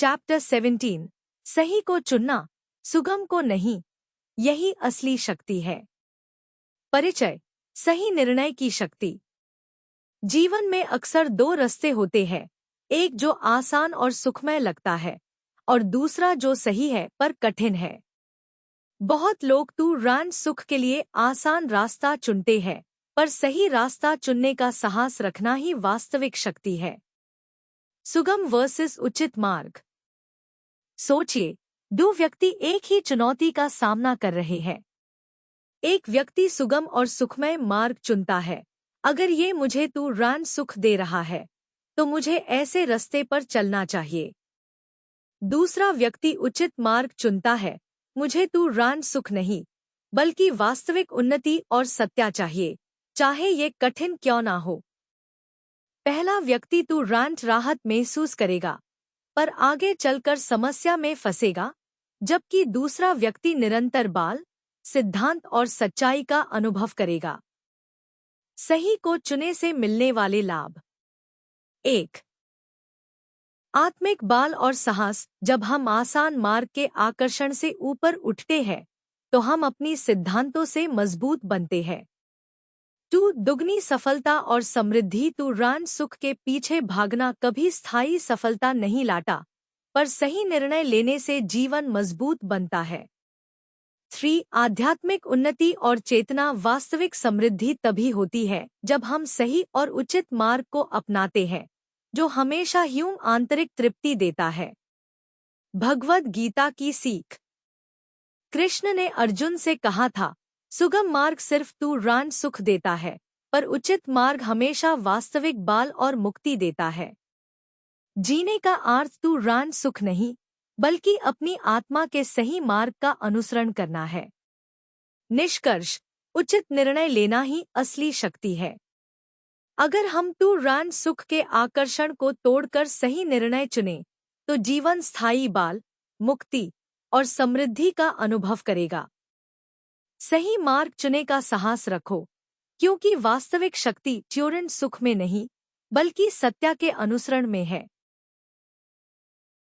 Chapter 17 सही को चुनना, सुगम को नहीं, यही असली शक्ति है। परिचय। सही निर्णय की शक्ति। जीवन में अक्सर दो रास्ते होते हैं, एक जो आसान और सुखमय लगता है और दूसरा जो सही है पर कठिन है। बहुत लोग तुरंत सुख के लिए आसान रास्ता चुनते हैं, पर सही रास्ता चुनने का साहस रखना ही वास्तविक शक्ति है। सुगम वर्सेस उचित मार्ग। सोचिए, दो व्यक्ति एक ही चुनौती का सामना कर रहे हैं। एक व्यक्ति सुगम और सुखमय मार्ग चुनता है। अगर ये मुझे तुरंत सुख दे रहा है, तो मुझे ऐसे रास्ते पर चलना चाहिए। दूसरा व्यक्ति उचित मार्ग चुनता है। मुझे तुरंत सुख नहीं, बल्कि वास्तविक उन्नति और सत्या चाहिए, चाहे ये कठिन क्यों ना हो। पहला व्यक्ति तुरंत राहत महसूस करेगा, पर आगे चलकर समस्या में फंसेगा, जबकि दूसरा व्यक्ति निरंतर बाल, सिद्धांत और सच्चाई का अनुभव करेगा। सही को चुने से मिलने वाले लाभ। 1. आत्मिक बाल और साहस। जब हम आसान मार्ग के आकर्षण से ऊपर उठते हैं, तो हम अपनी सिद्धांतों से मजबूत बनते हैं। 2. दुगनी सफलता और समृद्धि। तुरंत सुख के पीछे भागना कभी स्थायी सफलता नहीं लाता, पर सही निर्णय लेने से जीवन मजबूत बनता है। 3. आध्यात्मिक उन्नति और चेतना। वास्तविक समृद्धि तभी होती है जब हम सही और उचित मार्ग को अपनाते हैं, जो हमेशा ही आंतरिक तृप्ति देता है। भगवद गीता की सीख। कृष्ण ने अर्जुन से कहा था, सुगम मार्ग सिर्फ तुरंत सुख देता है, पर उचित मार्ग हमेशा वास्तविक बाल और मुक्ति देता है। जीने का अर्थ तुरंत सुख नहीं, बल्कि अपनी आत्मा के सही मार्ग का अनुसरण करना है। निष्कर्ष। उचित निर्णय लेना ही असली शक्ति है। अगर हम तुरंत सुख के आकर्षण को तोड़कर सही निर्णय चुनें, तो जीवन स्थायी बाल, मुक्ति और समृद्धि का अनुभव करेगा। सही मार्ग चुने का साहस रखो, क्योंकि वास्तविक शक्ति तुरंत सुख में नहीं, बल्कि सत्य के अनुसरण में है।